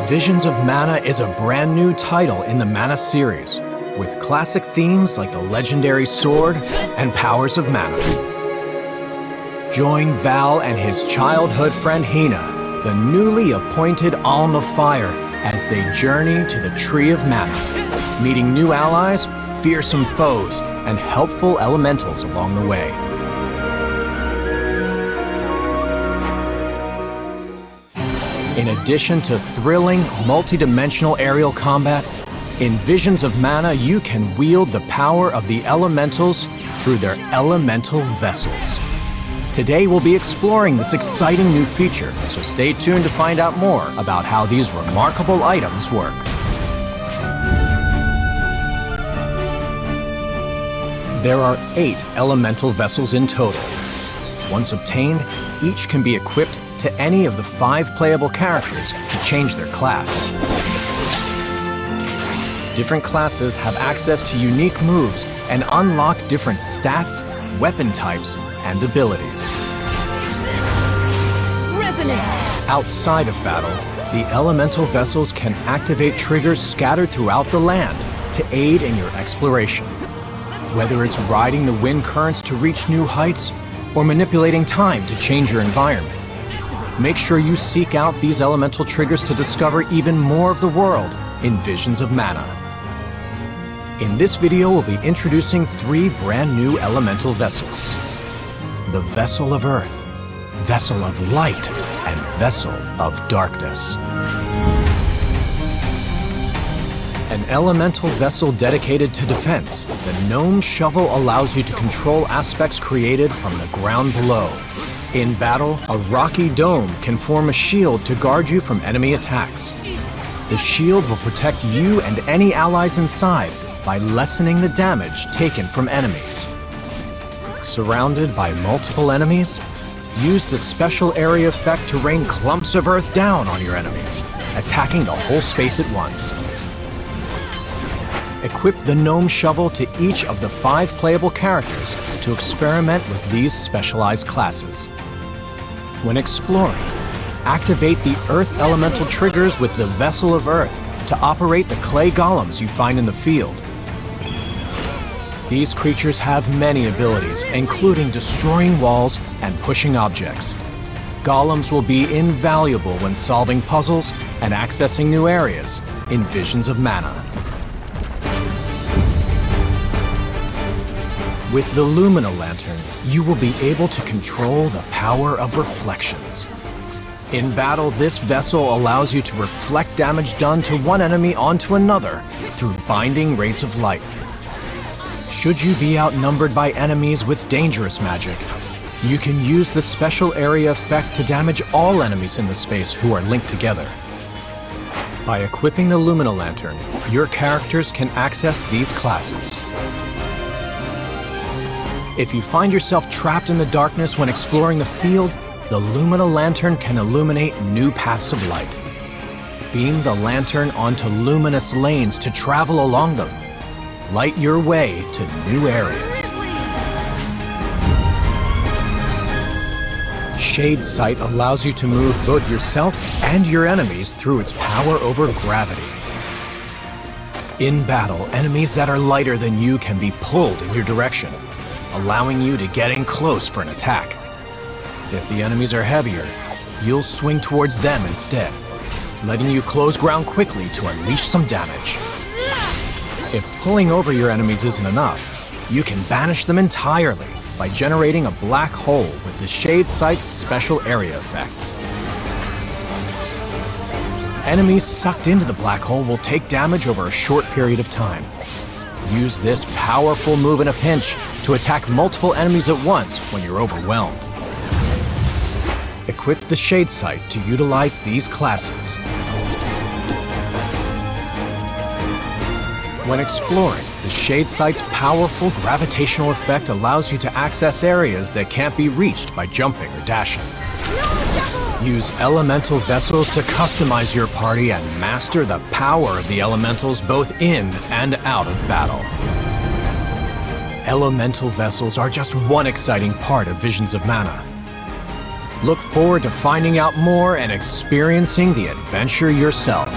Visions of Mana is a brand new title in the Mana series, with classic themes like the legendary sword and powers of Mana. Join Val and his childhood friend Hina, the newly appointed Alm of Fire, as they journey to the Tree of Mana, meeting new allies, fearsome foes, and helpful elementals along the way. In addition to thrilling, multi-dimensional aerial combat, in Visions of Mana you can wield the power of the elementals through their elemental vessels. Today we'll be exploring this exciting new feature, so stay tuned to find out more about how these remarkable items work. There are 8 elemental vessels in total. Once obtained, each can be equipped to any of the 5 playable characters to change their class. Different classes have access to unique moves and unlock different stats, weapon types, and abilities. Resonate! Outside of battle, the elemental vessels can activate triggers scattered throughout the land to aid in your exploration. Whether it's riding the wind currents to reach new heights or manipulating time to change your environment, make sure you seek out these elemental triggers to discover even more of the world in Visions of Mana. In this video, we'll be introducing 3 brand new elemental vessels. The Vessel of Earth, Vessel of Light, and Vessel of Darkness. An elemental vessel dedicated to defense, the Gnome Shovel allows you to control aspects created from the ground below. In battle, a rocky dome can form a shield to guard you from enemy attacks. The shield will protect you and any allies inside by lessening the damage taken from enemies. Surrounded by multiple enemies, use the special area effect to rain clumps of earth down on your enemies, attacking the whole space at once. Equip the Gnome Shovel to each of the 5 playable characters to experiment with these specialized classes. When exploring, activate the Earth Elemental triggers with the Vessel of Earth to operate the clay golems you find in the field. These creatures have many abilities, including destroying walls and pushing objects. Golems will be invaluable when solving puzzles and accessing new areas in Visions of Mana. With the Lumina lantern, you will be able to control the power of reflections. In battle, this vessel allows you to reflect damage done to one enemy onto another through binding rays of light. Should you be outnumbered by enemies with dangerous magic, you can use the special area effect to damage all enemies in the space who are linked together. By equipping the Lumina lantern, your characters can access these classes. If you find yourself trapped in the darkness when exploring the field, the Lumina lantern can illuminate new paths of light. Beam the lantern onto luminous lanes to travel along them. Light your way to new areas. Shade Sight allows you to move both yourself and your enemies through its power over gravity. In battle, enemies that are lighter than you can be pulled in your direction, allowing you to get in close for an attack. If the enemies are heavier, you'll swing towards them instead, letting you close ground quickly to unleash some damage. If pulling over your enemies isn't enough, you can banish them entirely by generating a black hole with the Shade Sight's special area effect. Enemies sucked into the black hole will take damage over a short period of time. Use this powerful move in a pinch to attack multiple enemies at once when you're overwhelmed. Equip the Shade Sight to utilize these classes. When exploring, the Shade Sight's powerful gravitational effect allows you to access areas that can't be reached by jumping or dashing. Use elemental vessels to customize your party and master the power of the elementals both in and out of battle. Elemental vessels are just one exciting part of Visions of Mana. Look forward to finding out more and experiencing the adventure yourself.